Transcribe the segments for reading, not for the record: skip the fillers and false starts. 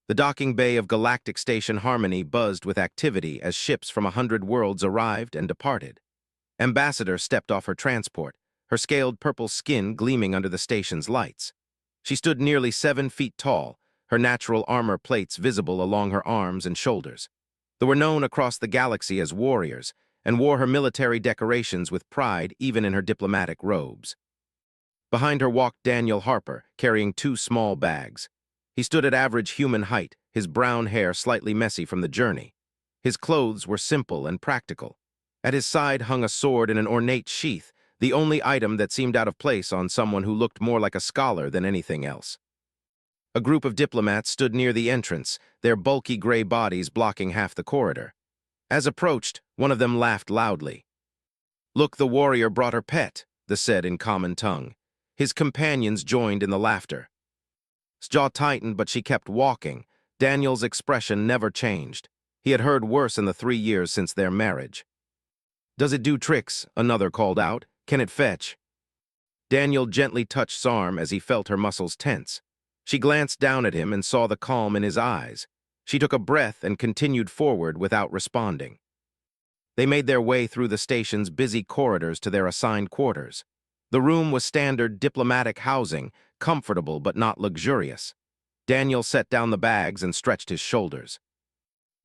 The docking bay of Galactic Station Harmony buzzed with activity as ships from 100 worlds arrived and departed. Ambassador stepped off her transport, her scaled purple skin gleaming under the station's lights. She stood nearly 7 feet tall, her natural armor plates visible along her arms and shoulders. They were known across the galaxy as warriors, and wore her military decorations with pride even in her diplomatic robes. Behind her walked Daniel Harper, carrying 2 small bags. He stood at average human height, his brown hair slightly messy from the journey. His clothes were simple and practical. At his side hung a sword in an ornate sheath, the only item that seemed out of place on someone who looked more like a scholar than anything else. A group of diplomats stood near the entrance, their bulky gray bodies blocking half the corridor. As approached, one of them laughed loudly. "Look, the warrior brought her pet," they said in common tongue. His companions joined in the laughter. His jaw tightened, but she kept walking. Daniel's expression never changed. He had heard worse in the 3 years since their marriage. "Does it do tricks?" another called out. "Can it fetch?" Daniel gently touched his arm as he felt her muscles tense. She glanced down at him and saw the calm in his eyes. She took a breath and continued forward without responding. They made their way through the station's busy corridors to their assigned quarters. The room was standard diplomatic housing, comfortable but not luxurious. Daniel set down the bags and stretched his shoulders.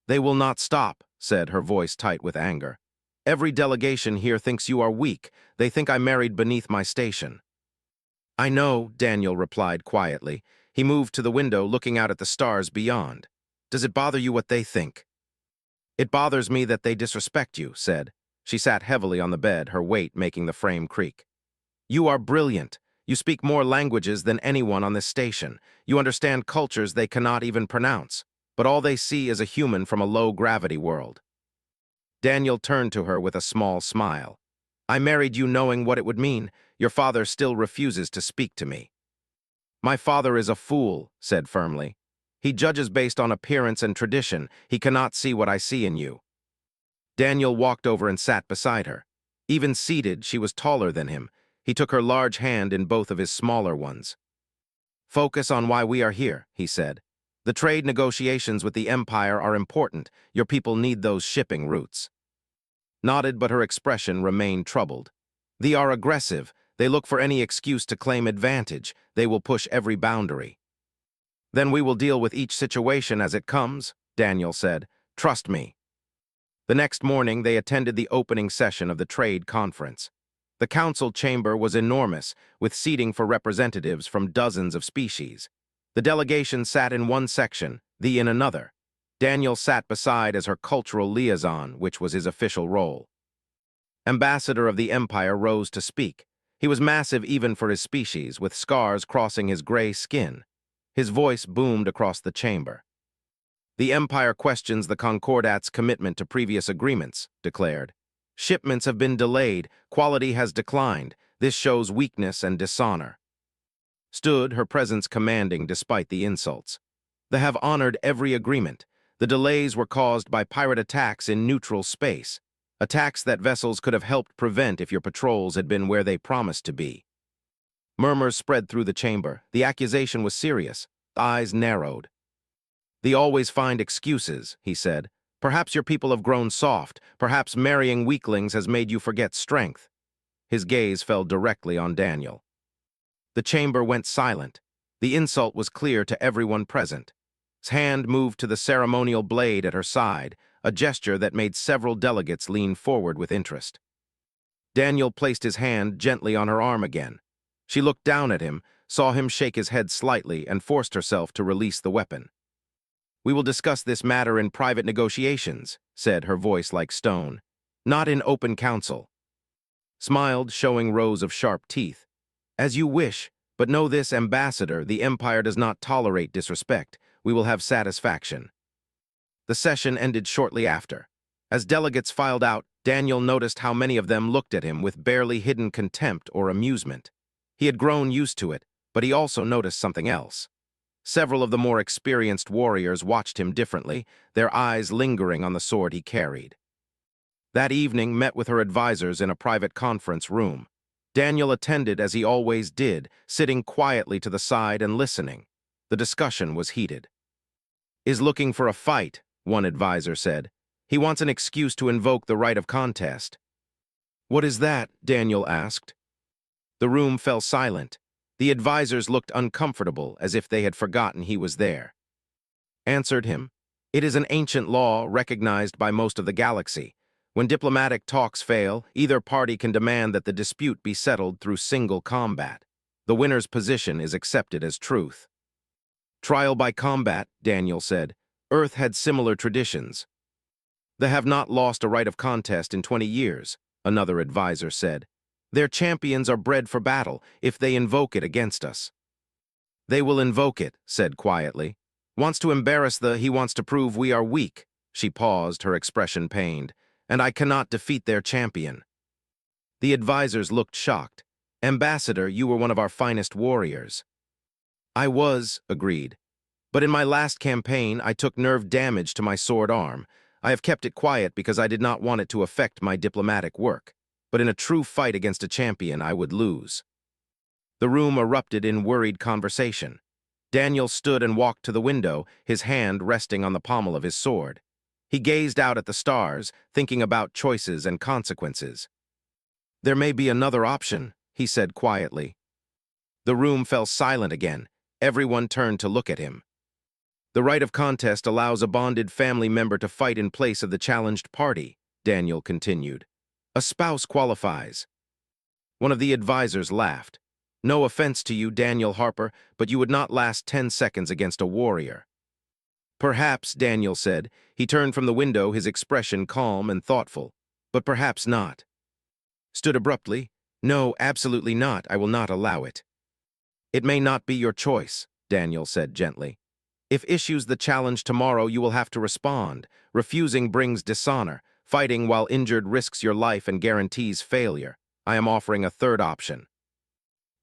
"They will not stop," said, her voice tight with anger. "Every delegation here thinks you are weak. They think I married beneath my station." "I know," Daniel replied quietly. He moved to the window, looking out at the stars beyond. "Does it bother you what they think?" "It bothers me that they disrespect you," said. She sat heavily on the bed, her weight making the frame creak. "You are brilliant. You speak more languages than anyone on this station. You understand cultures they cannot even pronounce. But all they see is a human from a low-gravity world." Daniel turned to her with a small smile. "I married you knowing what it would mean. Your father still refuses to speak to me." "My father is a fool," said firmly. "He judges based on appearance and tradition. He cannot see what I see in you." Daniel walked over and sat beside her. Even seated, she was taller than him. He took her large hand in both of his smaller ones. "Focus on why we are here," he said. "The trade negotiations with the Empire are important. Your people need those shipping routes." Nodded, but her expression remained troubled. "They are aggressive. They look for any excuse to claim advantage. They will push every boundary." "Then we will deal with each situation as it comes," Daniel said. "Trust me." The next morning, they attended the opening session of the trade conference. The council chamber was enormous, with seating for representatives from dozens of species. The delegation sat in one section, the in another. Daniel sat beside as her cultural liaison, which was his official role. Ambassador of the Empire rose to speak. He was massive even for his species, with scars crossing his gray skin. His voice boomed across the chamber. "The Empire questions the Concordat's commitment to previous agreements," declared. "Shipments have been delayed, quality has declined. This shows weakness and dishonor." Stood, her presence commanding despite the insults. "They have honored every agreement. The delays were caused by pirate attacks in neutral space. Attacks that vessels could have helped prevent if your patrols had been where they promised to be." Murmurs spread through the chamber. The accusation was serious. The eyes narrowed. "They always find excuses," he said. "Perhaps your people have grown soft. Perhaps marrying weaklings has made you forget strength." His gaze fell directly on Daniel. The chamber went silent. The insult was clear to everyone present. His hand moved to the ceremonial blade at her side, a gesture that made several delegates lean forward with interest. Daniel placed his hand gently on her arm again. She looked down at him, saw him shake his head slightly, and forced herself to release the weapon. "We will discuss this matter in private negotiations," said, her voice like stone. "Not in open council." Smiled, showing rows of sharp teeth. "As you wish, but know this, Ambassador, the Empire does not tolerate disrespect. We will have satisfaction." The session ended shortly after. As delegates filed out, Daniel noticed how many of them looked at him with barely hidden contempt or amusement. He had grown used to it, but he also noticed something else. Several of the more experienced warriors watched him differently, their eyes lingering on the sword he carried. That evening met with her advisors in a private conference room. Daniel attended as he always did, sitting quietly to the side and listening. The discussion was heated. Is looking for a fight, one advisor said. He wants an excuse to invoke the right of contest. What is that? Daniel asked. The room fell silent. The advisors looked uncomfortable, as if they had forgotten he was there. Answered him. It is an ancient law recognized by most of the galaxy. When diplomatic talks fail, either party can demand that the dispute be settled through single combat. The winner's position is accepted as truth. Trial by combat, Daniel said. Earth had similar traditions. They have not lost a right of contest in 20 years, another advisor said. Their champions are bred for battle if they invoke it against us. They will invoke it, said quietly. Wants to embarrass he wants to prove we are weak. She paused, her expression pained. And I cannot defeat their champion. The advisors looked shocked. Ambassador, you were one of our finest warriors. I was, agreed. But in my last campaign, I took nerve damage to my sword arm. I have kept it quiet because I did not want it to affect my diplomatic work. But in a true fight against a champion, I would lose. The room erupted in worried conversation. Daniel stood and walked to the window, his hand resting on the pommel of his sword. He gazed out at the stars, thinking about choices and consequences. There may be another option, he said quietly. The room fell silent again. Everyone turned to look at him. The right of contest allows a bonded family member to fight in place of the challenged party, Daniel continued. A spouse qualifies. One of the advisors laughed. No offense to you, Daniel Harper, but you would not last 10 seconds against a warrior. Perhaps, Daniel said. He turned from the window, his expression calm and thoughtful. But perhaps not. Stood abruptly. No, absolutely not. I will not allow it. It may not be your choice, Daniel said gently. If issues the challenge tomorrow, you will have to respond. Refusing brings dishonor. Fighting while injured risks your life and guarantees failure. I am offering a third option.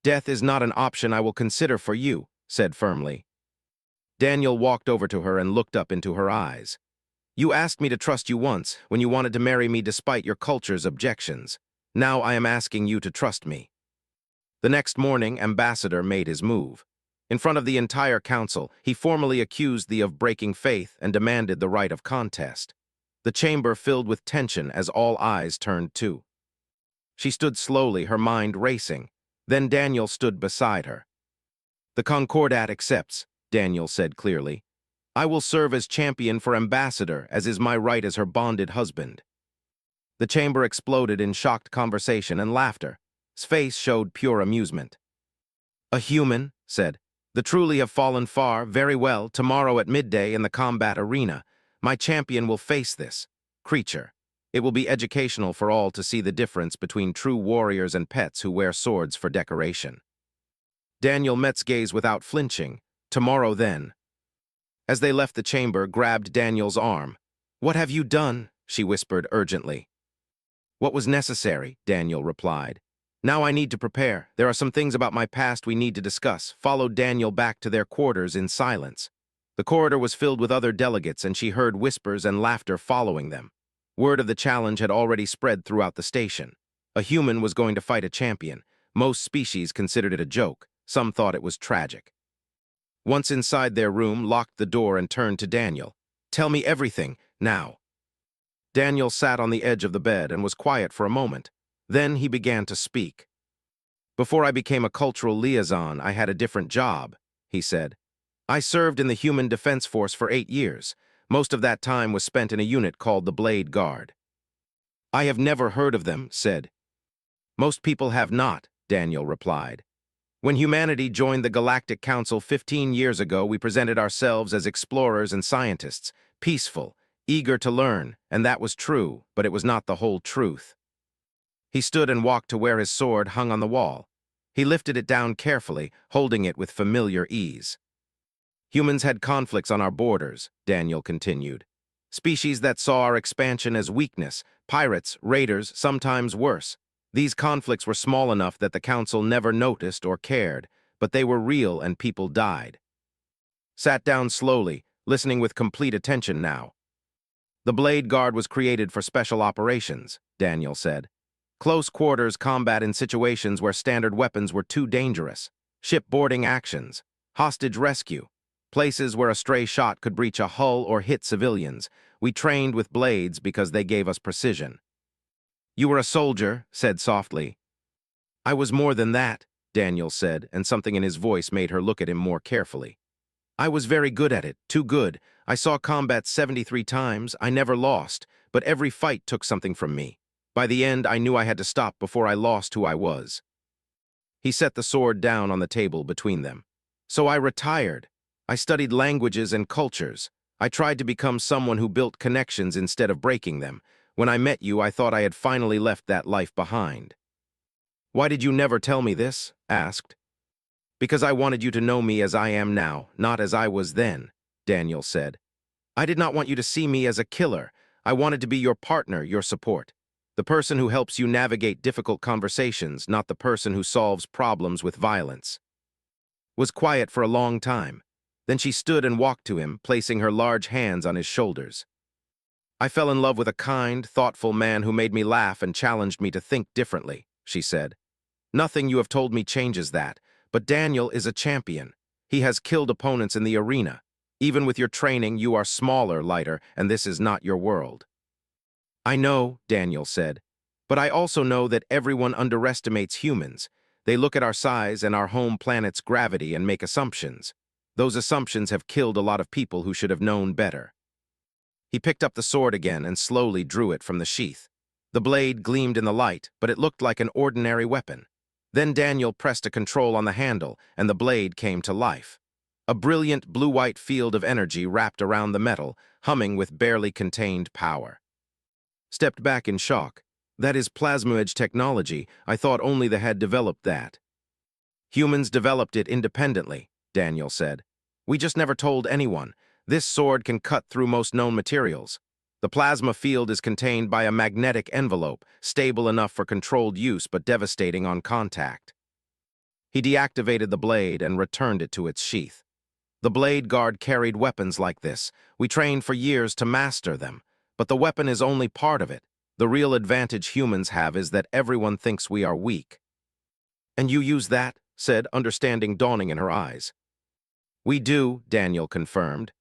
Death is not an option I will consider for you, said firmly. Daniel walked over to her and looked up into her eyes. You asked me to trust you once, when you wanted to marry me despite your culture's objections. Now I am asking you to trust me. The next morning, Ambassador made his move. In front of the entire council, he formally accused thee of breaking faith and demanded the right of contest. The chamber filled with tension as all eyes turned to. She stood slowly, her mind racing. Then Daniel stood beside her. The Concordat accepts, Daniel said clearly. I will serve as champion for Ambassador, as is my right as her bonded husband. The chamber exploded in shocked conversation and laughter. His face showed pure amusement. A human, said. The truly have fallen far, very well, tomorrow at midday in the combat arena. My champion will face this creature. It will be educational for all to see the difference between true warriors and pets who wear swords for decoration. Daniel Met's gaze without flinching. Tomorrow then. As they left the chamber, grabbed Daniel's arm. What have you done? She whispered urgently. What was necessary, Daniel replied. Now I need to prepare. There are some things about my past we need to discuss. Followed Daniel back to their quarters in silence. The corridor was filled with other delegates, and she heard whispers and laughter following them. Word of the challenge had already spread throughout the station. A human was going to fight a champion. Most species considered it a joke. Some thought it was tragic. Once inside their room, locked the door and turned to Daniel. Tell me everything, now. Daniel sat on the edge of the bed and was quiet for a moment. Then he began to speak. Before I became a cultural liaison, I had a different job, he said. I served in the Human Defense Force for 8 years. Most of that time was spent in a unit called the Blade Guard. I have never heard of them, said. Most people have not, Daniel replied. When humanity joined the Galactic Council 15 years ago, we presented ourselves as explorers and scientists, peaceful, eager to learn, and that was true, but it was not the whole truth. He stood and walked to where his sword hung on the wall. He lifted it down carefully, holding it with familiar ease. Humans had conflicts on our borders, Daniel continued. Species that saw our expansion as weakness, pirates, raiders, sometimes worse. These conflicts were small enough that the Council never noticed or cared, but they were real and people died. Sat down slowly, listening with complete attention now. The Blade Guard was created for special operations, Daniel said. Close quarters combat in situations where standard weapons were too dangerous. Shipboarding actions. Hostage rescue. places where a stray shot could breach a hull or hit civilians. We trained with blades because they gave us precision. You were a soldier, said softly. I was more than that, Daniel said, and something in his voice made her look at him more carefully. I was very good at it, too good. I saw combat 73 times, I never lost, but every fight took something from me. By the end, I knew I had to stop before I lost who I was. He set the sword down on the table between them. So I retired. I studied languages and cultures. I tried to become someone who built connections instead of breaking them. When I met you, I thought I had finally left that life behind. Why did you never tell me this? Asked. Because I wanted you to know me as I am now, not as I was then, Daniel said. I did not want you to see me as a killer. I wanted to be your partner, your support. The person who helps you navigate difficult conversations, not the person who solves problems with violence. Was quiet for a long time. Then she stood and walked to him, placing her large hands on his shoulders. I fell in love with a kind, thoughtful man who made me laugh and challenged me to think differently, she said. Nothing you have told me changes that, but Daniel is a champion. He has killed opponents in the arena. Even with your training, you are smaller, lighter, and this is not your world. I know, Daniel said, but I also know that everyone underestimates humans. They look at our size and our home planet's gravity and make assumptions. Those assumptions have killed a lot of people who should have known better. He picked up the sword again and slowly drew it from the sheath. The blade gleamed in the light, but it looked like an ordinary weapon. Then Daniel pressed a control on the handle, and the blade came to life. A brilliant blue-white field of energy wrapped around the metal, humming with barely contained power. Stepped back in shock. That is plasma-edge technology. I thought only they had developed that. Humans developed it independently, Daniel said. We just never told anyone. This sword can cut through most known materials. The plasma field is contained by a magnetic envelope, stable enough for controlled use but devastating on contact. He deactivated the blade and returned it to its sheath. The blade guard carried weapons like this. We trained for years to master them. But the weapon is only part of it. The real advantage humans have is that everyone thinks we are weak. And you use that, said, understanding dawning in her eyes. We do, Daniel confirmed.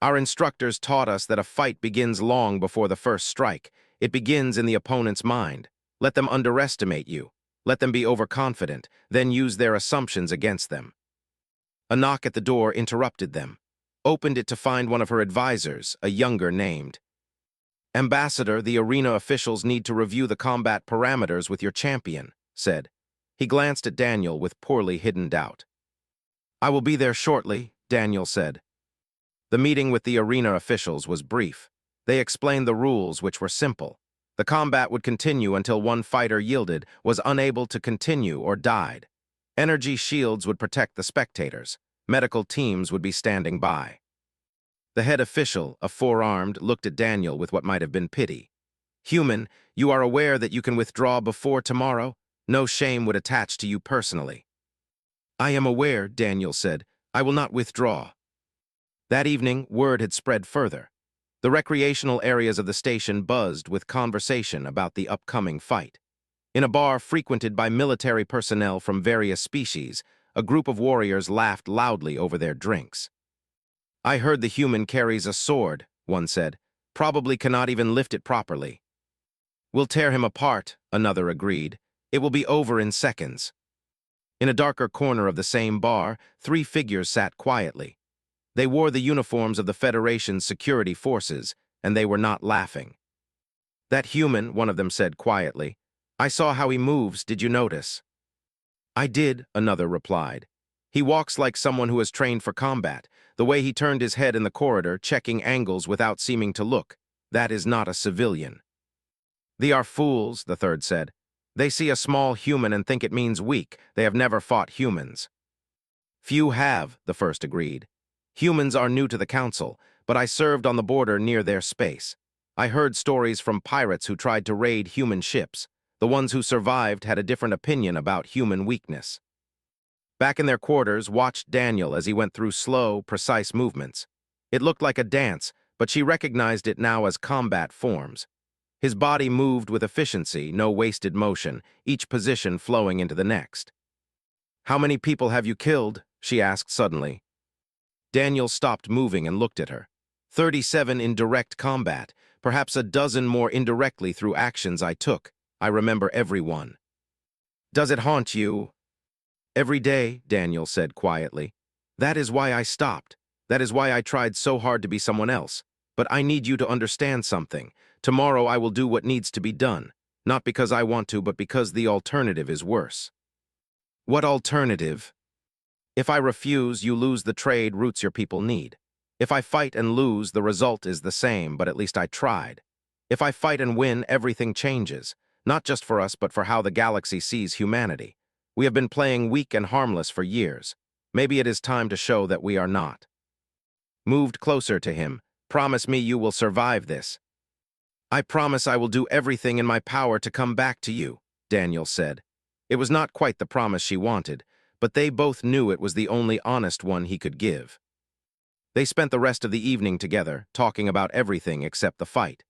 Our instructors taught us that a fight begins long before the first strike. It begins in the opponent's mind. Let them underestimate you. Let them be overconfident, then use their assumptions against them. A knock at the door interrupted them. Opened it to find one of her advisors, a younger named. Ambassador, the arena officials need to review the combat parameters with your champion, said. He glanced at Daniel with poorly hidden doubt. I will be there shortly, Daniel said. The meeting with the arena officials was brief. They explained the rules, which were simple. The combat would continue until one fighter yielded, was unable to continue, or died. Energy shields would protect the spectators. Medical teams would be standing by. The head official, a four-armed, looked at Daniel with what might have been pity. Human, you are aware that you can withdraw before tomorrow? No shame would attach to you personally. I am aware, Daniel said. I will not withdraw. That evening, word had spread further. The recreational areas of the station buzzed with conversation about the upcoming fight. In a bar frequented by military personnel from various species, a group of warriors laughed loudly over their drinks. I heard the human carries a sword, one said. Probably cannot even lift it properly. We'll tear him apart, another agreed. It will be over in seconds. In a darker corner of the same bar, 3 figures sat quietly. They wore the uniforms of the Federation's security forces, and they were not laughing. That human, one of them said quietly. I saw how he moves, did you notice? I did, another replied. He walks like someone who has trained for combat, the way he turned his head in the corridor, checking angles without seeming to look. That is not a civilian. They are fools, the third said. They see a small human and think it means weak. They have never fought humans. Few have, the first agreed. Humans are new to the council, but I served on the border near their space. I heard stories from pirates who tried to raid human ships. The ones who survived had a different opinion about human weakness. Back in their quarters, watched Daniel as he went through slow, precise movements. It looked like a dance, but she recognized it now as combat forms. His body moved with efficiency, no wasted motion, each position flowing into the next. How many people have you killed? She asked suddenly. Daniel stopped moving and looked at her. 37 in direct combat, perhaps a dozen more indirectly through actions I took. I remember every one. Does it haunt you? Every day, Daniel said quietly. That is why I stopped. That is why I tried so hard to be someone else. But I need you to understand something. Tomorrow I will do what needs to be done. Not because I want to, but because the alternative is worse. What alternative? If I refuse, you lose the trade routes your people need. If I fight and lose, the result is the same, but at least I tried. If I fight and win, everything changes. Not just for us, but for how the galaxy sees humanity. We have been playing weak and harmless for years. Maybe it is time to show that we are not. Moved closer to him. Promise me you will survive this. I promise I will do everything in my power to come back to you, Daniel said. It was not quite the promise she wanted, but they both knew it was the only honest one he could give. They spent the rest of the evening together, talking about everything except the fight.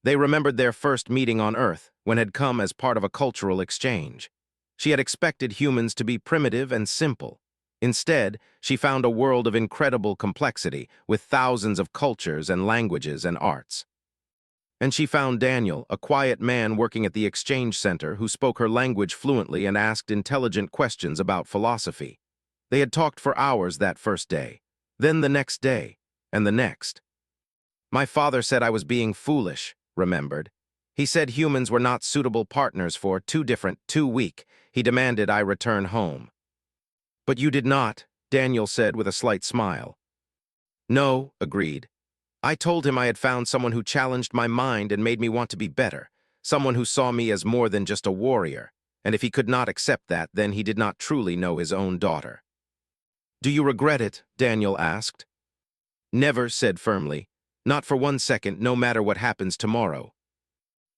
They remembered their first meeting on Earth, when had come as part of a cultural exchange. She had expected humans to be primitive and simple. Instead, she found a world of incredible complexity, with thousands of cultures and languages and arts. And she found Daniel, a quiet man working at the exchange center who spoke her language fluently and asked intelligent questions about philosophy. They had talked for hours that first day, then the next day, and the next. My father said I was being foolish, remembered. He said humans were not suitable partners for too weak. He demanded I return home. But you did not, Daniel said with a slight smile. No, agreed. I told him I had found someone who challenged my mind and made me want to be better, someone who saw me as more than just a warrior, and if he could not accept that, then he did not truly know his own daughter. Do you regret it? Daniel asked. Never, said firmly. Not for 1 second, no matter what happens tomorrow.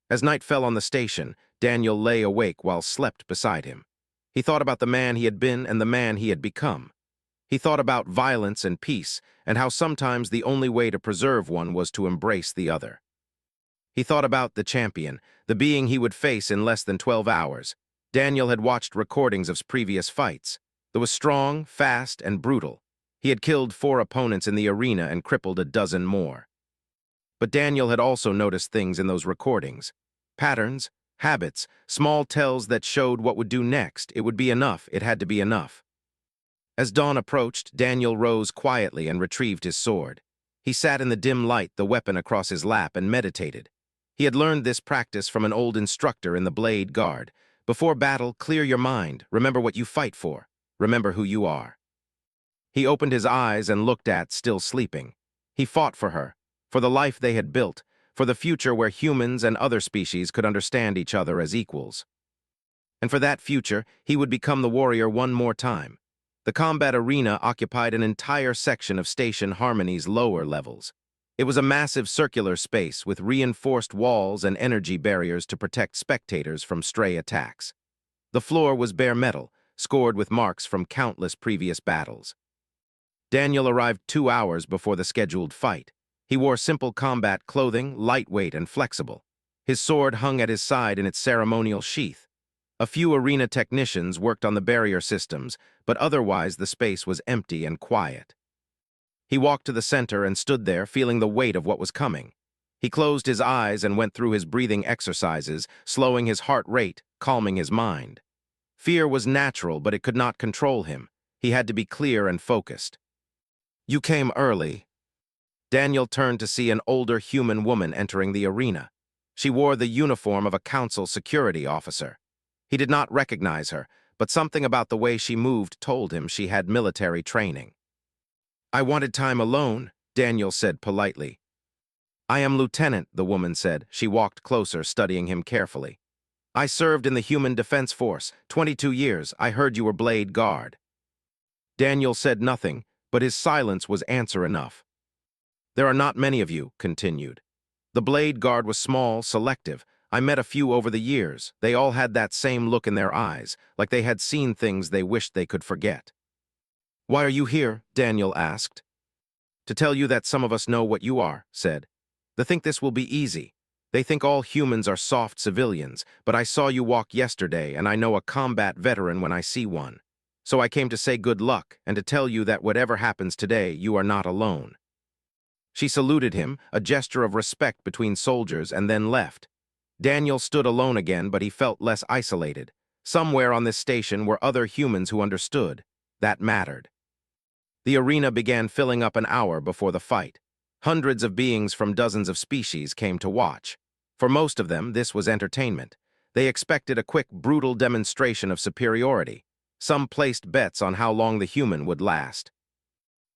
As night fell on the station, Daniel lay awake while slept beside him. He thought about the man he had been and the man he had become. He thought about violence and peace, and how sometimes the only way to preserve one was to embrace the other. He thought about the champion, the being he would face in less than 12 hours. Daniel had watched recordings of previous fights. It was strong, fast, and brutal. He had killed 4 opponents in the arena and crippled a dozen more. But Daniel had also noticed things in those recordings. Patterns, habits, small tells that showed what would do next. It would be enough. It had to be enough. As dawn approached, Daniel rose quietly and retrieved his sword. He sat in the dim light, the weapon across his lap, and meditated. He had learned this practice from an old instructor in the Blade Guard. Before battle, clear your mind. Remember what you fight for. Remember who you are. He opened his eyes and looked at, still sleeping. He fought for her, for the life they had built, for the future where humans and other species could understand each other as equals. And for that future, he would become the warrior one more time. The combat arena occupied an entire section of Station Harmony's lower levels. It was a massive circular space with reinforced walls and energy barriers to protect spectators from stray attacks. The floor was bare metal, scored with marks from countless previous battles. Daniel arrived 2 hours before the scheduled fight. He wore simple combat clothing, lightweight and flexible. His sword hung at his side in its ceremonial sheath. A few arena technicians worked on the barrier systems, but otherwise the space was empty and quiet. He walked to the center and stood there, feeling the weight of what was coming. He closed his eyes and went through his breathing exercises, slowing his heart rate, calming his mind. Fear was natural, but it could not control him. He had to be clear and focused. You came early. Daniel turned to see an older human woman entering the arena. She wore the uniform of a council security officer. He did not recognize her, but something about the way she moved told him she had military training. I wanted time alone, Daniel said politely. I am Lieutenant, the woman said. She walked closer, studying him carefully. I served in the Human Defense Force, 22 years. I heard you were Blade Guard. Daniel said nothing, but his silence was answer enough. There are not many of you, continued. The Blade Guard was small, selective. I met a few over the years. They all had that same look in their eyes, like they had seen things they wished they could forget. Why are you here? Daniel asked. To tell you that some of us know what you are, said. They think this will be easy. They think all humans are soft civilians, but I saw you walk yesterday, and I know a combat veteran when I see one. So I came to say good luck and to tell you that whatever happens today, you are not alone." She saluted him, a gesture of respect between soldiers, and then left. Daniel stood alone again, but he felt less isolated. Somewhere on this station were other humans who understood. That mattered. The arena began filling up an hour before the fight. Hundreds of beings from dozens of species came to watch. For most of them, this was entertainment. They expected a quick, brutal demonstration of superiority. Some placed bets on how long the human would last.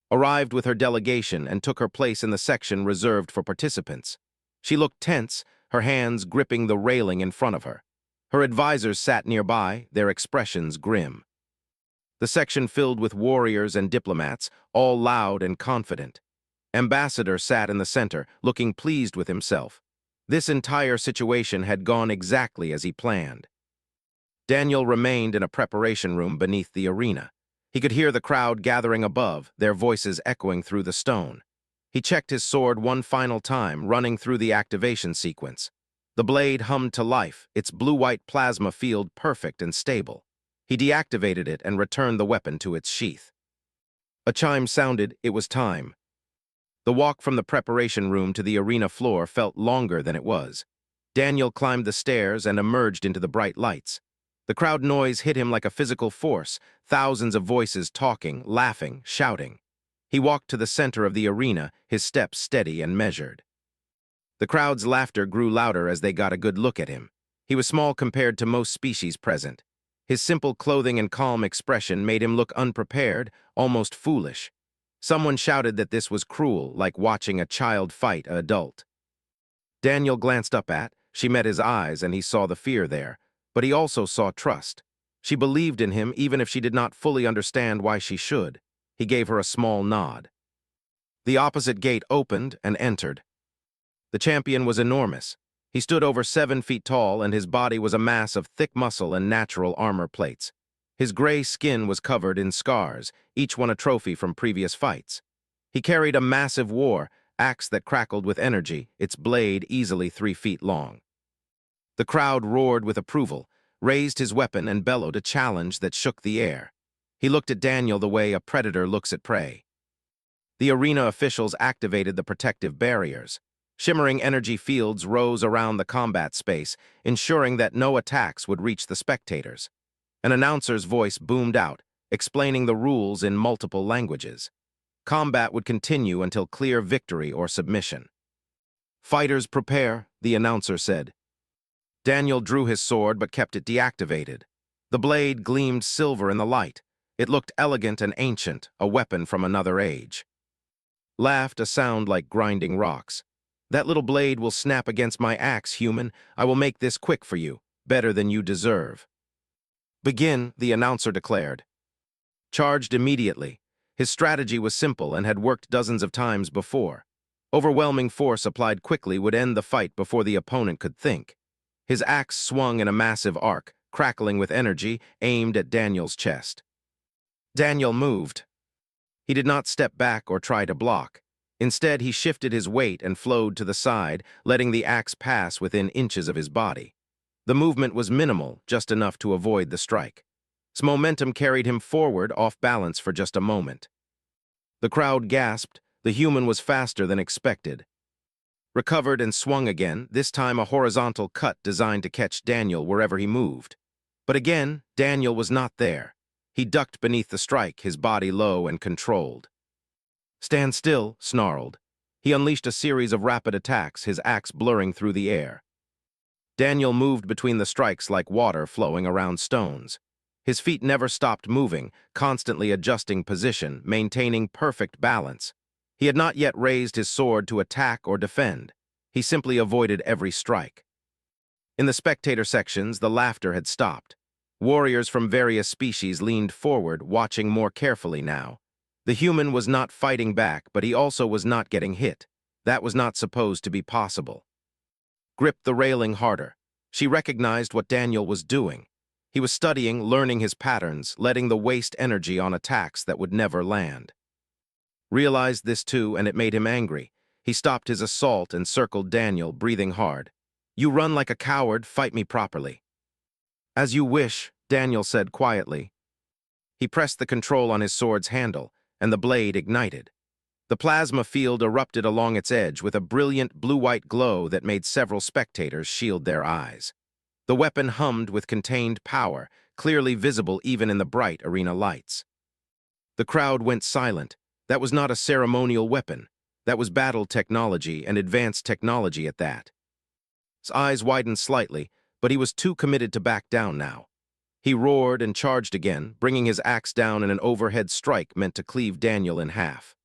Arrived with her delegation and took her place in the section reserved for participants. She looked tense, her hands gripping the railing in front of her. Her advisors sat nearby, their expressions grim. The section filled with warriors and diplomats, all loud and confident. Ambassador sat in the center, looking pleased with himself. This entire situation had gone exactly as he planned. Daniel remained in a preparation room beneath the arena. He could hear the crowd gathering above, their voices echoing through the stone. He checked his sword one final time, running through the activation sequence. The blade hummed to life, its blue-white plasma field perfect and stable. He deactivated it and returned the weapon to its sheath. A chime sounded, it was time. The walk from the preparation room to the arena floor felt longer than it was. Daniel climbed the stairs and emerged into the bright lights. The crowd noise hit him like a physical force, thousands of voices talking, laughing, shouting. He walked to the center of the arena, his steps steady and measured. The crowd's laughter grew louder as they got a good look at him. He was small compared to most species present. His simple clothing and calm expression made him look unprepared, almost foolish. Someone shouted that this was cruel, like watching a child fight an adult. Daniel glanced up at, she met his eyes and he saw the fear there, but he also saw trust. She believed in him even if she did not fully understand why she should. He gave her a small nod. The opposite gate opened and entered. The champion was enormous. He stood over 7 feet tall and his body was a mass of thick muscle and natural armor plates. His gray skin was covered in scars, each one a trophy from previous fights. He carried a massive war axe that crackled with energy, its blade easily 3 feet long. The crowd roared with approval, raised his weapon and bellowed a challenge that shook the air. He looked at Daniel the way a predator looks at prey. The arena officials activated the protective barriers. Shimmering energy fields rose around the combat space, ensuring that no attacks would reach the spectators. An announcer's voice boomed out, explaining the rules in multiple languages. Combat would continue until clear victory or submission. "Fighters prepare," the announcer said. Daniel drew his sword but kept it deactivated. The blade gleamed silver in the light. It looked elegant and ancient, a weapon from another age. Laughed a sound like grinding rocks. "That little blade will snap against my axe, human. I will make this quick for you, better than you deserve." "Begin," the announcer declared. Charged immediately. His strategy was simple and had worked dozens of times before. Overwhelming force applied quickly would end the fight before the opponent could think. His axe swung in a massive arc, crackling with energy, aimed at Daniel's chest. Daniel moved. He did not step back or try to block. Instead, he shifted his weight and flowed to the side, letting the axe pass within inches of his body. The movement was minimal, just enough to avoid the strike. His momentum carried him forward, off balance for just a moment. The crowd gasped. The human was faster than expected. Recovered and swung again, this time a horizontal cut designed to catch Daniel wherever he moved. But again, Daniel was not there. He ducked beneath the strike, his body low and controlled. "Stand still," snarled. He unleashed a series of rapid attacks, his axe blurring through the air. Daniel moved between the strikes like water flowing around stones. His feet never stopped moving, constantly adjusting position, maintaining perfect balance. He had not yet raised his sword to attack or defend. He simply avoided every strike. In the spectator sections, the laughter had stopped. Warriors from various species leaned forward, watching more carefully now. The human was not fighting back, but he also was not getting hit. That was not supposed to be possible. Gripped the railing harder. She recognized what Daniel was doing. He was studying, learning his patterns, letting the waste energy on attacks that would never land. Realized this too, and it made him angry. He stopped his assault and circled Daniel, breathing hard. "You run like a coward, fight me properly." "As you wish," Daniel said quietly. He pressed the control on his sword's handle, and the blade ignited. The plasma field erupted along its edge with a brilliant blue-white glow that made several spectators shield their eyes. The weapon hummed with contained power, clearly visible even in the bright arena lights. The crowd went silent. That was not a ceremonial weapon. That was battle technology, and advanced technology at that. His eyes widened slightly, but he was too committed to back down now. He roared and charged again, bringing his axe down in an overhead strike meant to cleave Daniel in half.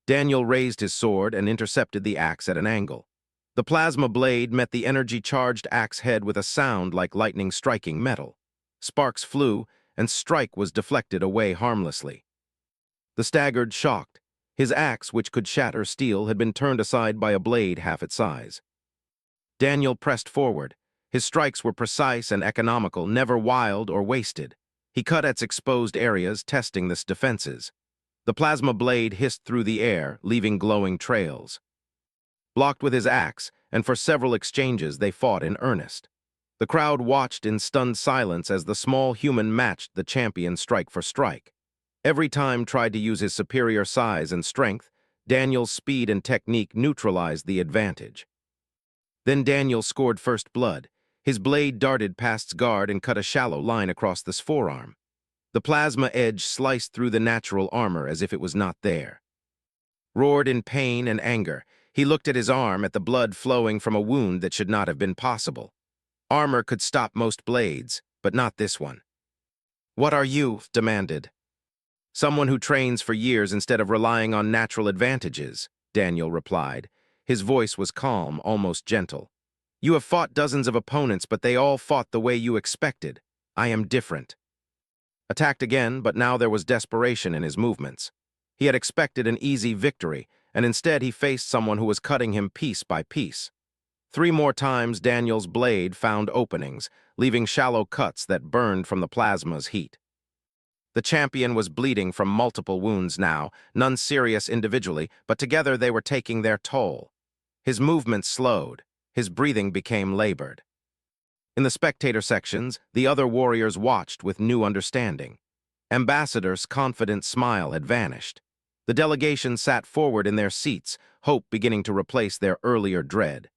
Daniel raised his sword and intercepted the axe at an angle. The plasma blade met the energy-charged axe head with a sound like lightning striking metal. Sparks flew, and strike was deflected away harmlessly. The staggered, shocked. His axe, which could shatter steel, had been turned aside by a blade half its size. Daniel pressed forward. His strikes were precise and economical, never wild or wasted. He cut at exposed areas, testing the defenses. The plasma blade hissed through the air, leaving glowing trails. Blocked with his axe, and for several exchanges they fought in earnest. The crowd watched in stunned silence as the small human matched the champion strike for strike. Every time tried to use his superior size and strength, Daniel's speed and technique neutralized the advantage. Then Daniel scored first blood. His blade darted past his guard and cut a shallow line across the forearm. The plasma edge sliced through the natural armor as if it was not there. Roared in pain and anger, he looked at his arm, at the blood flowing from a wound that should not have been possible. Armor could stop most blades, but not this one. "What are you?" demanded. "Someone who trains for years instead of relying on natural advantages," Daniel replied. His voice was calm, almost gentle. "You have fought dozens of opponents, but they all fought the way you expected. I am different." Attacked again, but now there was desperation in his movements. He had expected an easy victory, and instead he faced someone who was cutting him piece by piece. 3 more times Daniel's blade found openings, leaving shallow cuts that burned from the plasma's heat. The champion was bleeding from multiple wounds now, none serious individually, but together they were taking their toll. His movements slowed. His breathing became labored. In the spectator sections, the other warriors watched with new understanding. Ambassador's confident smile had vanished. The delegation sat forward in their seats, hope beginning to replace their earlier dread.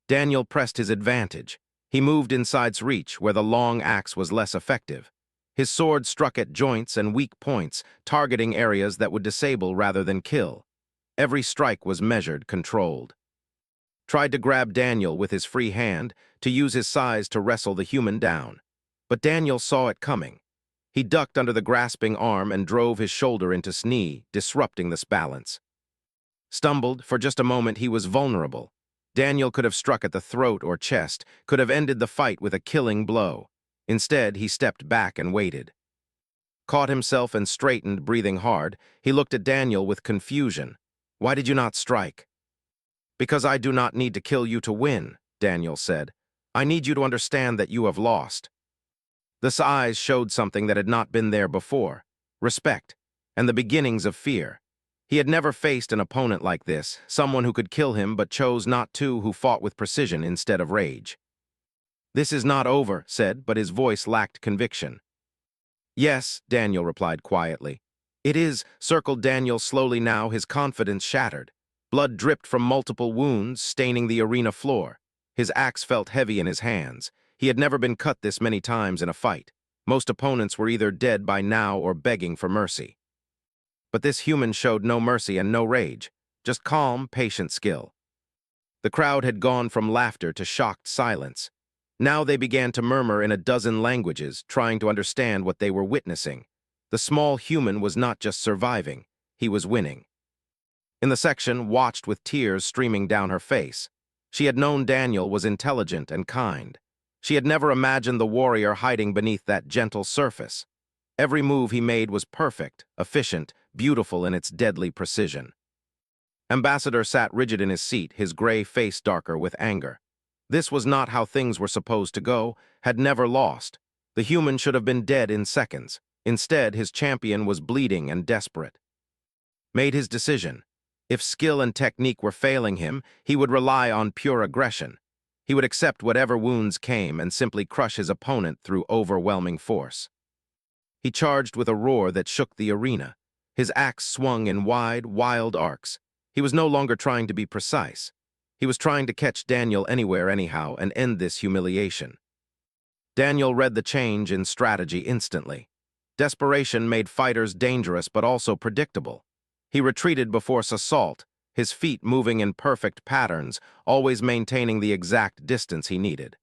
Daniel pressed his advantage. He moved inside's reach, where the long axe was less effective. His sword struck at joints and weak points, targeting areas that would disable rather than kill. Every strike was measured, controlled. Tried to grab Daniel with his free hand, to use his size to wrestle the human down. But Daniel saw it coming. He ducked under the grasping arm and drove his shoulder into his knee, disrupting this balance. Stumbled, for just a moment he was vulnerable. Daniel could have struck at the throat or chest, could have ended the fight with a killing blow. Instead, he stepped back and waited. Caught himself and straightened, breathing hard, he looked at Daniel with confusion. "Why did you not strike?" "Because I do not need to kill you to win," Daniel said. "I need you to understand that you have lost." The eyes showed something that had not been there before: respect, and the beginnings of fear. He had never faced an opponent like this, someone who could kill him but chose not to, who fought with precision instead of rage. "This is not over," said, but his voice lacked conviction. "Yes," Daniel replied quietly. "It is," circled Daniel slowly now, his confidence shattered. Blood dripped from multiple wounds, staining the arena floor. His axe felt heavy in his hands. He had never been cut this many times in a fight. Most opponents were either dead by now or begging for mercy. But this human showed no mercy and no rage, just calm, patient skill. The crowd had gone from laughter to shocked silence. Now they began to murmur in a dozen languages, trying to understand what they were witnessing. The small human was not just surviving, he was winning. In the section, watched with tears streaming down her face. She had known Daniel was intelligent and kind. She had never imagined the warrior hiding beneath that gentle surface. Every move he made was perfect, efficient, beautiful in its deadly precision. Ambassador sat rigid in his seat, his gray face darker with anger. This was not how things were supposed to go, had never lost. The human should have been dead in seconds. Instead, his champion was bleeding and desperate. Made his decision. If skill and technique were failing him, he would rely on pure aggression. He would accept whatever wounds came and simply crush his opponent through overwhelming force. He charged with a roar that shook the arena. His axe swung in wide, wild arcs. He was no longer trying to be precise. He was trying to catch Daniel anywhere, anyhow, and end this humiliation. Daniel read the change in strategy instantly. Desperation made fighters dangerous but also predictable. He retreated before assault, his feet moving in perfect patterns, always maintaining the exact distance he needed.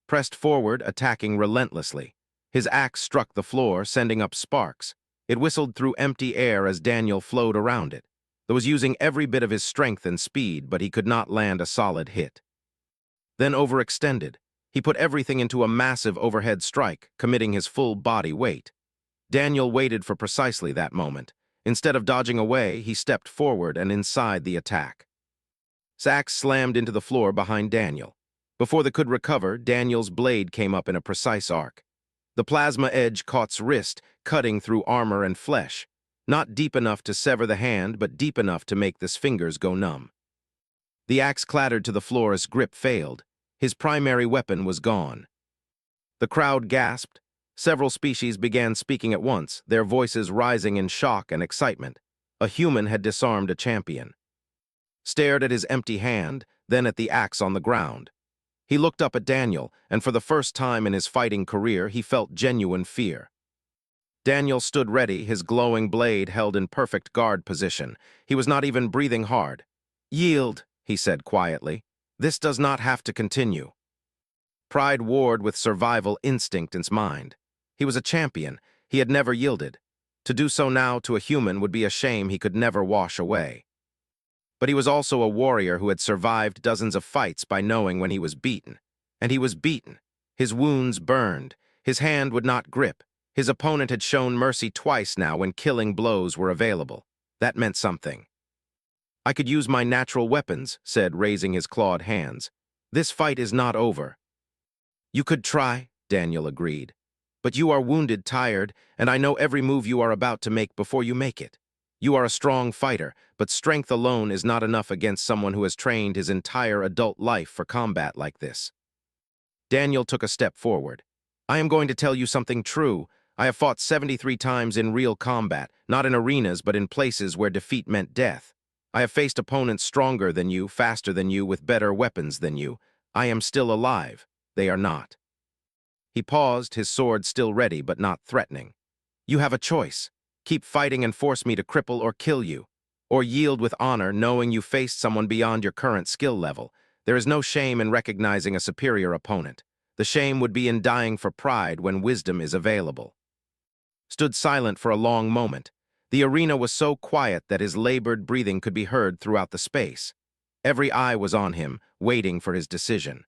Pressed forward, attacking relentlessly. His axe struck the floor, sending up sparks. It whistled through empty air as Daniel flowed around it. He was using every bit of his strength and speed, but he could not land a solid hit. Then overextended. He put everything into a massive overhead strike, committing his full body weight. Daniel waited for precisely that moment. Instead of dodging away, he stepped forward and inside the attack. Axe slammed into the floor behind Daniel. Before they could recover, Daniel's blade came up in a precise arc. The plasma edge caught's wrist, cutting through armor and flesh. Not deep enough to sever the hand, but deep enough to make his fingers go numb. The axe clattered to the floor as grip failed. His primary weapon was gone. The crowd gasped. Several species began speaking at once, their voices rising in shock and excitement. A human had disarmed a champion. Stared at his empty hand, then at the axe on the ground. He looked up at Daniel, and for the first time in his fighting career, he felt genuine fear. Daniel stood ready, his glowing blade held in perfect guard position. He was not even breathing hard. "Yield," he said quietly. "This does not have to continue." Pride warred with survival instinct in his mind. He was a champion. He had never yielded. To do so now to a human would be a shame he could never wash away. But he was also a warrior who had survived dozens of fights by knowing when he was beaten. And he was beaten. His wounds burned. His hand would not grip. His opponent had shown mercy twice now when killing blows were available. That meant something. "I could use my natural weapons," said, raising his clawed hands. "This fight is not over." "You could try," Daniel agreed. "But you are wounded, tired, and I know every move you are about to make before you make it. You are a strong fighter, but strength alone is not enough against someone who has trained his entire adult life for combat like this." Daniel took a step forward. "I am going to tell you something true. I have fought 73 times in real combat, not in arenas but in places where defeat meant death. I have faced opponents stronger than you, faster than you, with better weapons than you. I am still alive. They are not." He paused, his sword still ready but not threatening. "You have a choice. Keep fighting and force me to cripple or kill you. Or yield with honor, knowing you faced someone beyond your current skill level. There is no shame in recognizing a superior opponent. The shame would be in dying for pride when wisdom is available." Stood silent for a long moment. The arena was so quiet that his labored breathing could be heard throughout the space. Every eye was on him, waiting for his decision.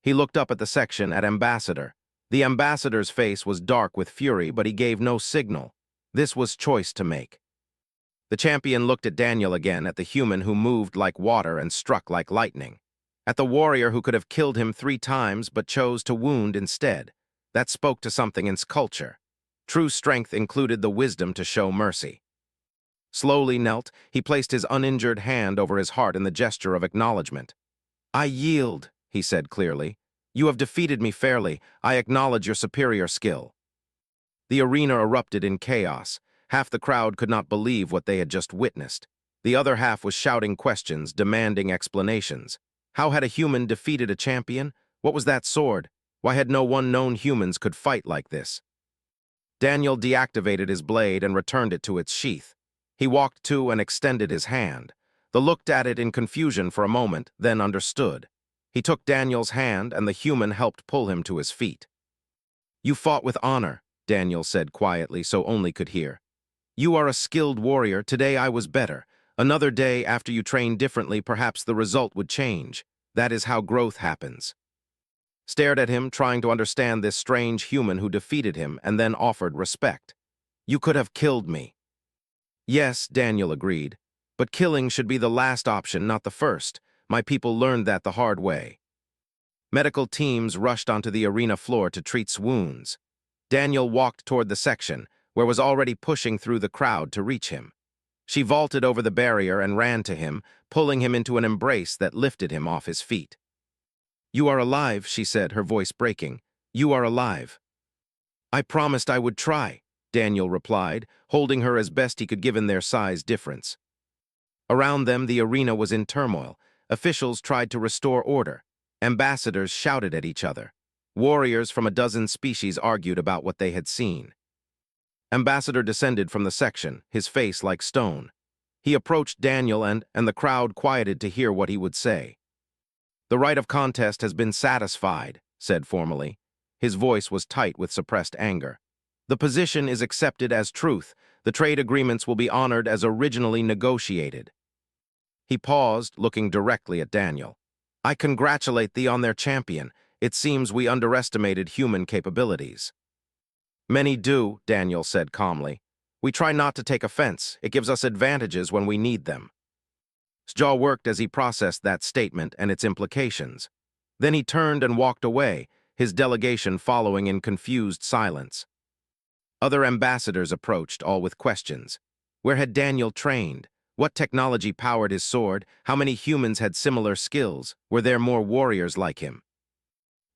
He looked up at the section at Ambassador. The ambassador's face was dark with fury, but he gave no signal. This was choice to make. The champion looked at Daniel again, at the human who moved like water and struck like lightning. At the warrior who could have killed him 3 times but chose to wound instead. That spoke to something in his culture. True strength included the wisdom to show mercy. Slowly knelt, he placed his uninjured hand over his heart in the gesture of acknowledgement. "I yield," he said clearly. "You have defeated me fairly. I acknowledge your superior skill." The arena erupted in chaos. Half the crowd could not believe what they had just witnessed. The other half was shouting questions, demanding explanations. How had a human defeated a champion? What was that sword? Why had no one known humans could fight like this? Daniel deactivated his blade and returned it to its sheath. He walked to and extended his hand. They looked at it in confusion for a moment, then understood. He took Daniel's hand, and the human helped pull him to his feet. "You fought with honor," Daniel said quietly so only could hear. "You are a skilled warrior. Today I was better. Another day after you trained differently, perhaps the result would change. That is how growth happens." Stared at him, trying to understand this strange human who defeated him, and then offered respect. "You could have killed me." "Yes," Daniel agreed. "But killing should be the last option, not the first. My people learned that the hard way." Medical teams rushed onto the arena floor to treat wounds. Daniel walked toward the section, where was already pushing through the crowd to reach him. She vaulted over the barrier and ran to him, pulling him into an embrace that lifted him off his feet. "You are alive," she said, her voice breaking. "You are alive." I promised I would try, Daniel replied, holding her as best he could given their size difference. Around them, the arena was in turmoil. Officials tried to restore order. Ambassadors shouted at each other. Warriors from a dozen species argued about what they had seen. Ambassador descended from the section, his face like stone. He approached Daniel and the crowd quieted to hear what he would say. The right of contest has been satisfied, said formally. His voice was tight with suppressed anger. The position is accepted as truth. The trade agreements will be honored as originally negotiated. He paused, looking directly at Daniel. I congratulate thee on their champion. It seems we underestimated human capabilities. Many do, Daniel said calmly. We try not to take offense. It gives us advantages when we need them. His jaw worked as he processed that statement and its implications. Then he turned and walked away, his delegation following in confused silence. Other ambassadors approached, all with questions. Where had Daniel trained? What technology powered his sword? How many humans had similar skills? Were there more warriors like him?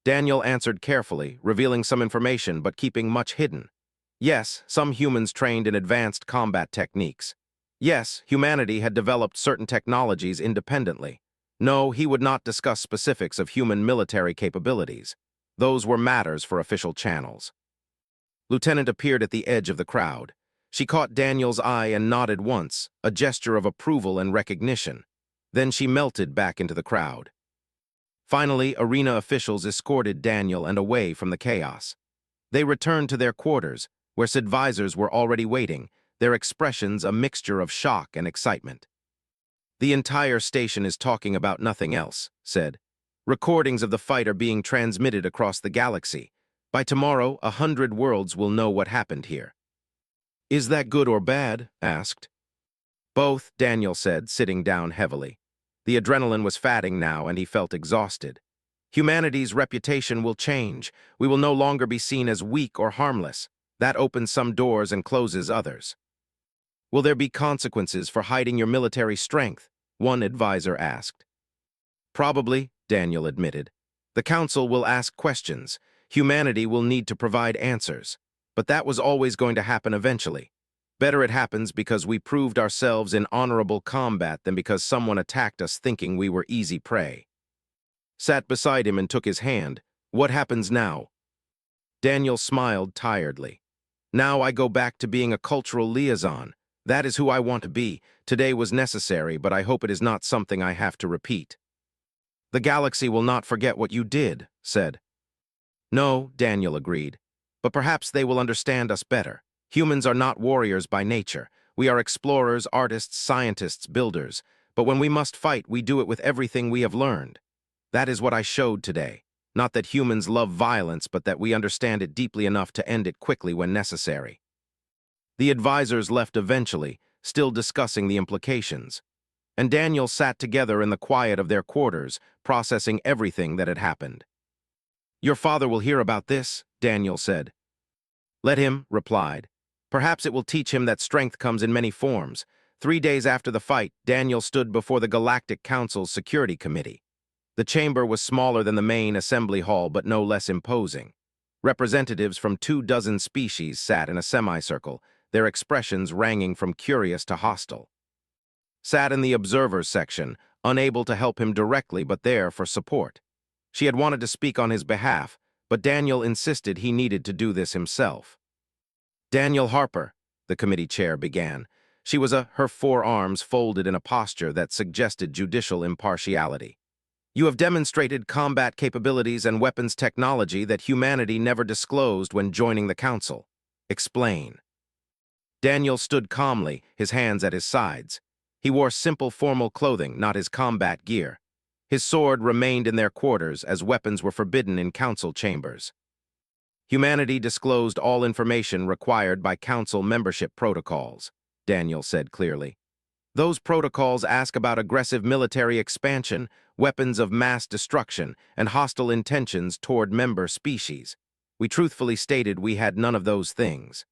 Daniel answered carefully, revealing some information but keeping much hidden. Yes, some humans trained in advanced combat techniques. Yes, humanity had developed certain technologies independently. No, he would not discuss specifics of human military capabilities. Those were matters for official channels. Lieutenant appeared at the edge of the crowd. She caught Daniel's eye and nodded once, a gesture of approval and recognition. Then she melted back into the crowd. Finally, arena officials escorted Daniel and away from the chaos. They returned to their quarters, where advisors were already waiting, their expressions a mixture of shock and excitement. The entire station is talking about nothing else, said. Recordings of the fight are being transmitted across the galaxy. By tomorrow, 100 worlds will know what happened here. Is that good or bad? Asked. Both, Daniel said, sitting down heavily. The adrenaline was fatting now, and he felt exhausted. Humanity's reputation will change. We will no longer be seen as weak or harmless. That opens some doors and closes others. Will there be consequences for hiding your military strength? One advisor asked. Probably, Daniel admitted. The Council will ask questions. Humanity will need to provide answers. But that was always going to happen eventually. Better it happens because we proved ourselves in honorable combat than because someone attacked us thinking we were easy prey. Sat beside him and took his hand. What happens now? Daniel smiled tiredly. Now I go back to being a cultural liaison. That is who I want to be. Today was necessary, but I hope it is not something I have to repeat. The galaxy will not forget what you did, said. No, Daniel agreed. But perhaps they will understand us better. Humans are not warriors by nature. We are explorers, artists, scientists, builders. But when we must fight, we do it with everything we have learned. That is what I showed today. Not that humans love violence, but that we understand it deeply enough to end it quickly when necessary. The advisors left eventually, still discussing the implications. And Daniel sat together in the quiet of their quarters, processing everything that had happened. Your father will hear about this, Daniel said. Let him, replied. Perhaps it will teach him that strength comes in many forms. 3 days after the fight, Daniel stood before the Galactic Council's Security Committee. The chamber was smaller than the main assembly hall, but no less imposing. Representatives from 24 species sat in a semicircle, their expressions ranging from curious to hostile. Sat in the observers section, unable to help him directly but there for support. She had wanted to speak on his behalf, but Daniel insisted he needed to do this himself. Daniel Harper, the committee chair began. She was her forearms folded in a posture that suggested judicial impartiality. You have demonstrated combat capabilities and weapons technology that humanity never disclosed when joining the council. Explain. Daniel stood calmly, his hands at his sides. He wore simple formal clothing, not his combat gear. His sword remained in their quarters as weapons were forbidden in council chambers. Humanity disclosed all information required by council membership protocols, Daniel said clearly. Those protocols ask about aggressive military expansion, weapons of mass destruction, and hostile intentions toward member species. We truthfully stated we had none of those things.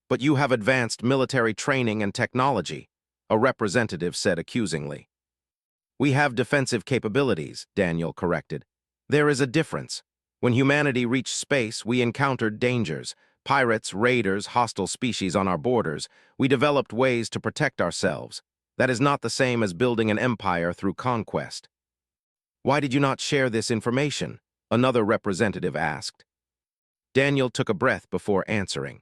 But you have advanced military training and technology, a representative said accusingly. We have defensive capabilities, Daniel corrected. There is a difference. When humanity reached space, we encountered dangers. Pirates, raiders, hostile species on our borders. We developed ways to protect ourselves. That is not the same as building an empire through conquest. Why did you not share this information? Another representative asked. Daniel took a breath before answering.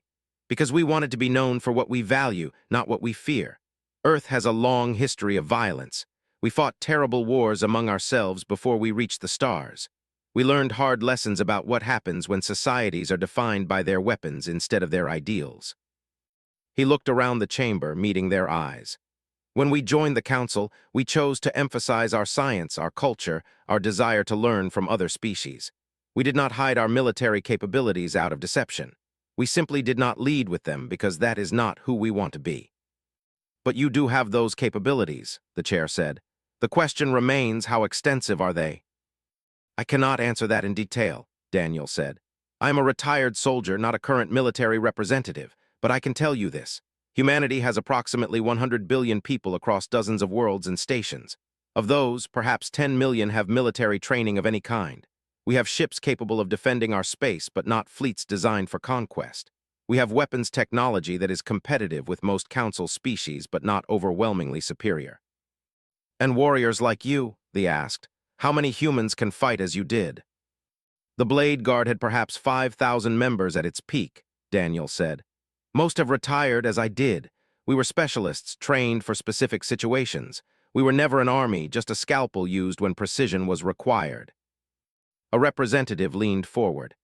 Because we wanted to be known for what we value, not what we fear. Earth has a long history of violence. We fought terrible wars among ourselves before we reached the stars. We learned hard lessons about what happens when societies are defined by their weapons instead of their ideals. He looked around the chamber, meeting their eyes. When we joined the council, we chose to emphasize our science, our culture, our desire to learn from other species. We did not hide our military capabilities out of deception. We simply did not lead with them because that is not who we want to be. But you do have those capabilities, the chair said. The question remains, how extensive are they? I cannot answer that in detail, Daniel said. I am a retired soldier, not a current military representative, but I can tell you this. Humanity has approximately 100 billion people across dozens of worlds and stations. Of those, perhaps 10 million have military training of any kind. We have ships capable of defending our space, but not fleets designed for conquest. We have weapons technology that is competitive with most council species, but not overwhelmingly superior. And warriors like you, they asked, how many humans can fight as you did? The Blade Guard had perhaps 5,000 members at its peak, Daniel said. Most have retired as I did. We were specialists, trained for specific situations. We were never an army, just a scalpel used when precision was required. A representative leaned forward.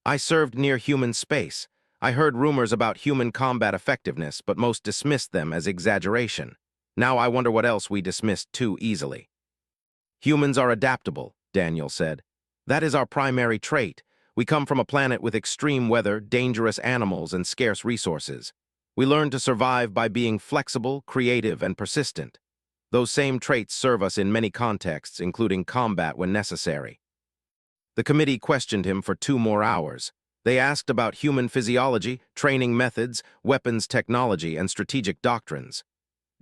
I served near human space. I heard rumors about human combat effectiveness, but most dismissed them as exaggeration. Now I wonder what else we dismissed too easily. Humans are adaptable, Daniel said. That is our primary trait. We come from a planet with extreme weather, dangerous animals, and scarce resources. We learn to survive by being flexible, creative, and persistent. Those same traits serve us in many contexts, including combat when necessary. The committee questioned him for 2 more hours. They asked about human physiology, training methods, weapons technology, and strategic doctrines.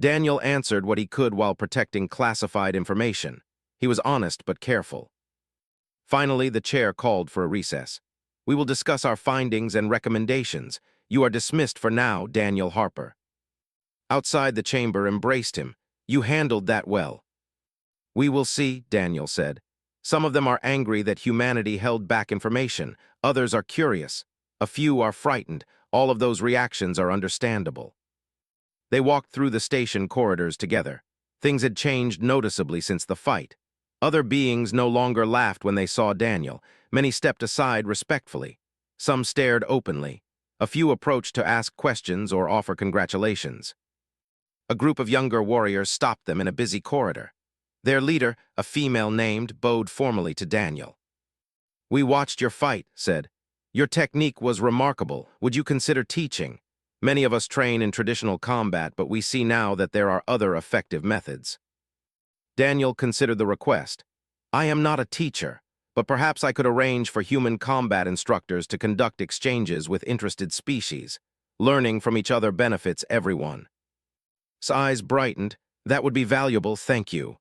Daniel answered what he could while protecting classified information. He was honest but careful. Finally, the chair called for a recess. We will discuss our findings and recommendations. You are dismissed for now, Daniel Harper. Outside the chamber embraced him. You handled that well. We will see, Daniel said. Some of them are angry that humanity held back information. Others are curious. A few are frightened. All of those reactions are understandable. They walked through the station corridors together. Things had changed noticeably since the fight. Other beings no longer laughed when they saw Daniel. Many stepped aside respectfully. Some stared openly. A few approached to ask questions or offer congratulations. A group of younger warriors stopped them in a busy corridor. Their leader, a female named, bowed formally to Daniel. We watched your fight, said. Your technique was remarkable. Would you consider teaching? Many of us train in traditional combat, but we see now that there are other effective methods. Daniel considered the request. I am not a teacher, but perhaps I could arrange for human combat instructors to conduct exchanges with interested species. Learning from each other benefits everyone. His eyes brightened. That would be valuable, thank you.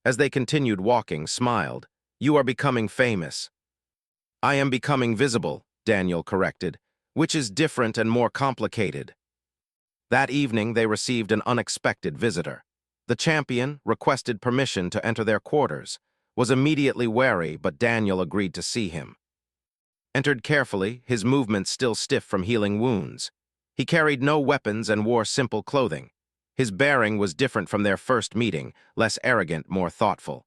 As they continued walking, smiled. You are becoming famous. I am becoming visible, Daniel corrected, which is different and more complicated. That evening, they received an unexpected visitor. The champion requested permission to enter their quarters, was immediately wary, but Daniel agreed to see him. Entered carefully, his movements still stiff from healing wounds. He carried no weapons and wore simple clothing. His bearing was different from their first meeting, less arrogant, more thoughtful.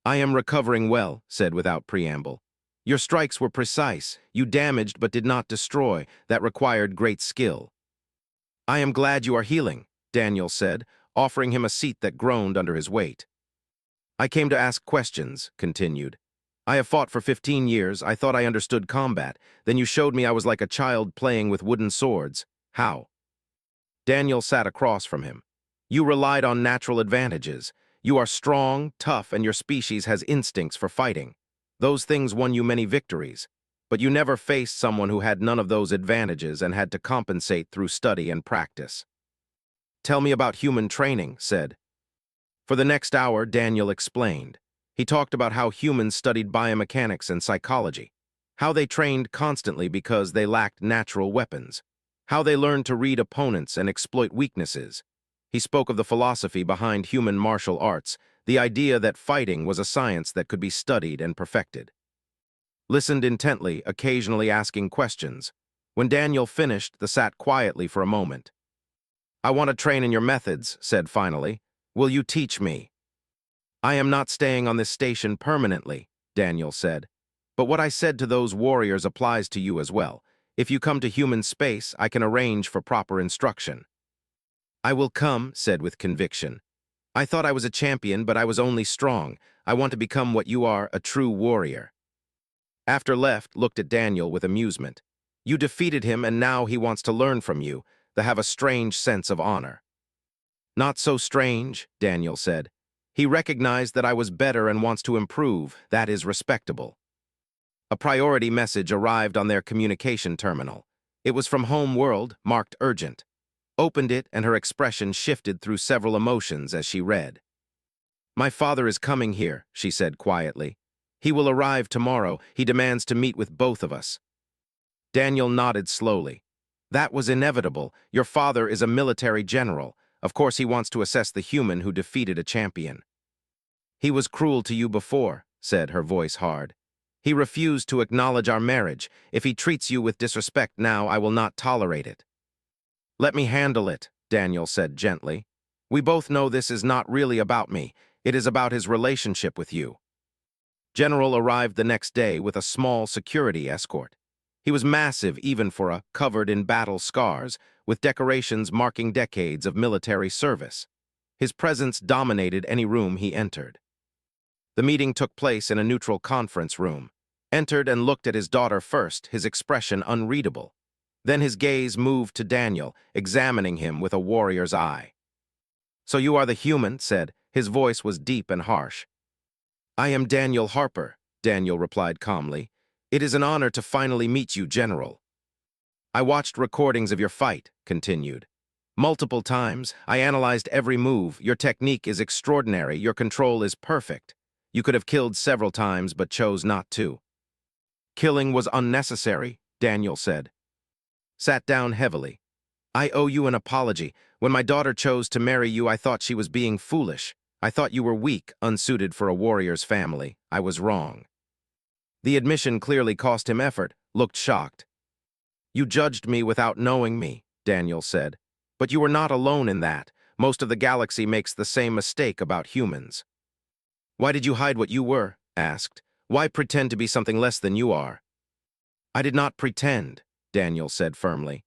I am recovering well, said without preamble. Your strikes were precise. You damaged but did not destroy. That required great skill. I am glad you are healing, Daniel said, offering him a seat that groaned under his weight. I came to ask questions, continued. I have fought for 15 years. I thought I understood combat. Then you showed me I was like a child playing with wooden swords. How? Daniel sat across from him. You relied on natural advantages. You are strong, tough, and your species has instincts for fighting. Those things won you many victories. But you never faced someone who had none of those advantages and had to compensate through study and practice. Tell me about human training, said. For the next hour, Daniel explained. He talked about how humans studied biomechanics and psychology, how they trained constantly because they lacked natural weapons, how they learned to read opponents and exploit weaknesses. He spoke of the philosophy behind human martial arts, the idea that fighting was a science that could be studied and perfected. Listened intently, occasionally asking questions. When Daniel finished, the sat quietly for a moment. "I want to train in your methods," said finally. "Will you teach me?" "I am not staying on this station permanently," Daniel said. "But what I said to those warriors applies to you as well. If you come to human space, I can arrange for proper instruction." "I will come," said with conviction. "I thought I was a champion, but I was only strong. I want to become what you are, a true warrior." After left, looked at Daniel with amusement. "You defeated him, and now he wants to learn from you. They have a strange sense of honor." "Not so strange," Daniel said. "He recognized that I was better and wants to improve. That is respectable." A priority message arrived on their communication terminal. It was from Home World, marked urgent. Opened it, and her expression shifted through several emotions as she read. "My father is coming here," she said quietly. "He will arrive tomorrow. He demands to meet with both of us." Daniel nodded slowly. "That was inevitable. Your father is a military general. Of course he wants to assess the human who defeated a champion." "He was cruel to you before," said her voice hard. "He refused to acknowledge our marriage. If he treats you with disrespect now, I will not tolerate it." "Let me handle it," Daniel said gently. "We both know this is not really about me. It is about his relationship with you." General arrived the next day with a small security escort. He was massive even for a covered in battle scars, with decorations marking decades of military service. His presence dominated any room he entered. The meeting took place in a neutral conference room. Entered and looked at his daughter first, his expression unreadable. Then his gaze moved to Daniel, examining him with a warrior's eye. "So you are the human," said. His voice was deep and harsh. "I am Daniel Harper," Daniel replied calmly. "It is an honor to finally meet you, General." "I watched recordings of your fight," continued. "Multiple times. I analyzed every move. Your technique is extraordinary. Your control is perfect. You could have killed several times, but chose not to." "Killing was unnecessary," Daniel said. Sat down heavily. "I owe you an apology. When my daughter chose to marry you, I thought she was being foolish. I thought you were weak, unsuited for a warrior's family. I was wrong." The admission clearly cost him effort, looked shocked. "You judged me without knowing me," Daniel said. "But you were not alone in that. Most of the galaxy makes the same mistake about humans." "Why did you hide what you were?" asked. "Why pretend to be something less than you are?" "I did not pretend," Daniel said firmly.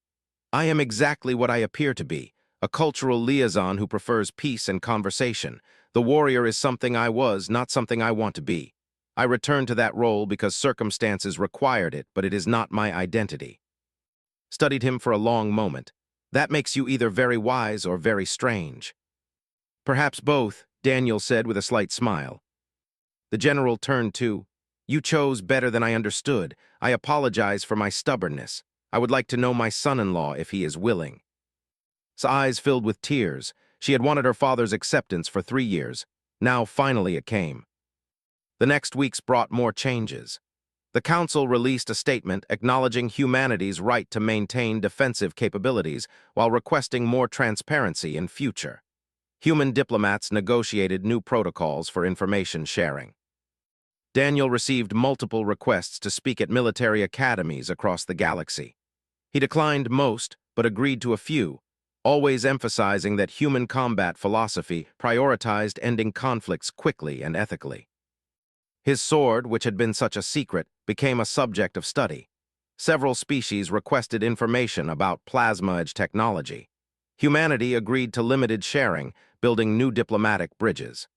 "I am exactly what I appear to be, a cultural liaison who prefers peace and conversation. The warrior is something I was, not something I want to be. I returned to that role because circumstances required it, but it is not my identity." Studied him for a long moment. "That makes you either very wise or very strange." "Perhaps both," Daniel said with a slight smile. The general turned to, "You chose better than I understood. I apologize for my stubbornness. I would like to know my son-in-law if he is willing." His eyes filled with tears. She had wanted her father's acceptance for 3 years. Now finally it came. The next weeks brought more changes. The Council released a statement acknowledging humanity's right to maintain defensive capabilities while requesting more transparency in future. Human diplomats negotiated new protocols for information sharing. Daniel received multiple requests to speak at military academies across the galaxy. He declined most, but agreed to a few, always emphasizing that human combat philosophy prioritized ending conflicts quickly and ethically. His sword, which had been such a secret, became a subject of study. Several species requested information about plasma-edge technology. Humanity agreed to limited sharing, building new diplomatic bridges.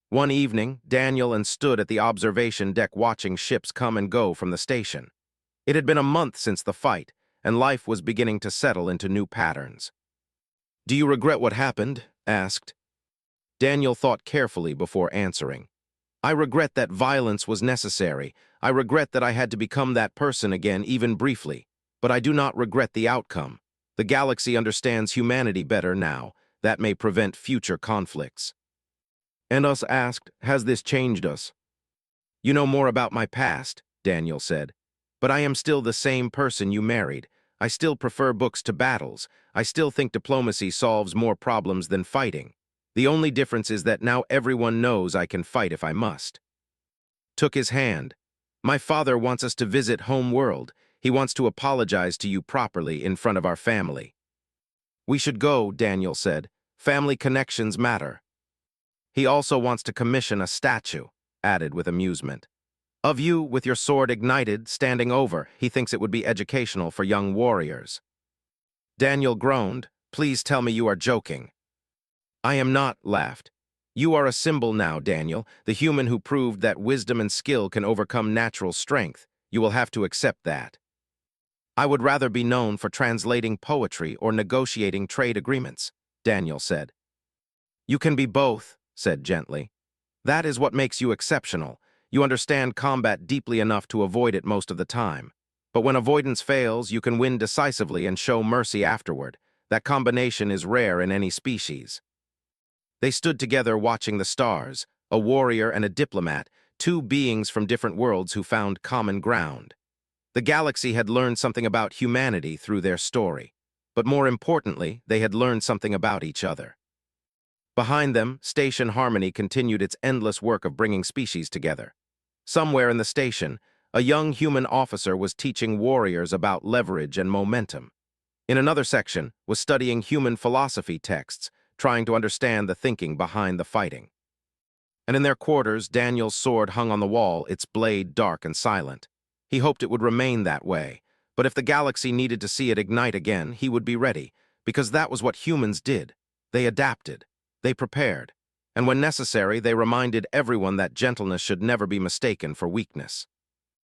One evening, Daniel stood at the observation deck watching ships come and go from the station. It had been a month since the fight, and life was beginning to settle into new patterns. "Do you regret what happened?" asked. Daniel thought carefully before answering. "I regret that violence was necessary. I regret that I had to become that person again, even briefly. But I do not regret the outcome. The galaxy understands humanity better now. That may prevent future conflicts." And us asked, has this changed us? You know more about my past, Daniel said. But I am still the same person you married. I still prefer books to battles. I still think diplomacy solves more problems than fighting. The only difference is that now everyone knows I can fight if I must. Took his hand. My father wants us to visit home world. He wants to apologize to you properly in front of our family. We should go, Daniel said. Family connections matter. He also wants to commission a statue, added with amusement. Of you, with your sword ignited, standing over. He thinks it would be educational for young warriors. Daniel groaned. Please tell me you are joking. I am not, laughed. You are a symbol now, Daniel, the human who proved that wisdom and skill can overcome natural strength. You will have to accept that. I would rather be known for translating poetry or negotiating trade agreements, Daniel said. You can be both, said gently. That is what makes you exceptional. You understand combat deeply enough to avoid it most of the time. But when avoidance fails, you can win decisively and show mercy afterward. That combination is rare in any species. They stood together watching the stars, a warrior and a diplomat, two beings from different worlds who found common ground. The galaxy had learned something about humanity through their story. But more importantly, they had learned something about each other. Behind them, Station Harmony continued its endless work of bringing species together. Somewhere in the station, a young human officer was teaching warriors about leverage and momentum. In another section, was studying human philosophy texts, trying to understand the thinking behind the fighting. And in their quarters, Daniel's sword hung on the wall, its blade dark and silent. He hoped it would remain that way, but if the galaxy needed to see it ignite again, he would be ready, because that was what humans did. They adapted. They prepared. And when necessary, they reminded everyone that gentleness should never be mistaken for weakness.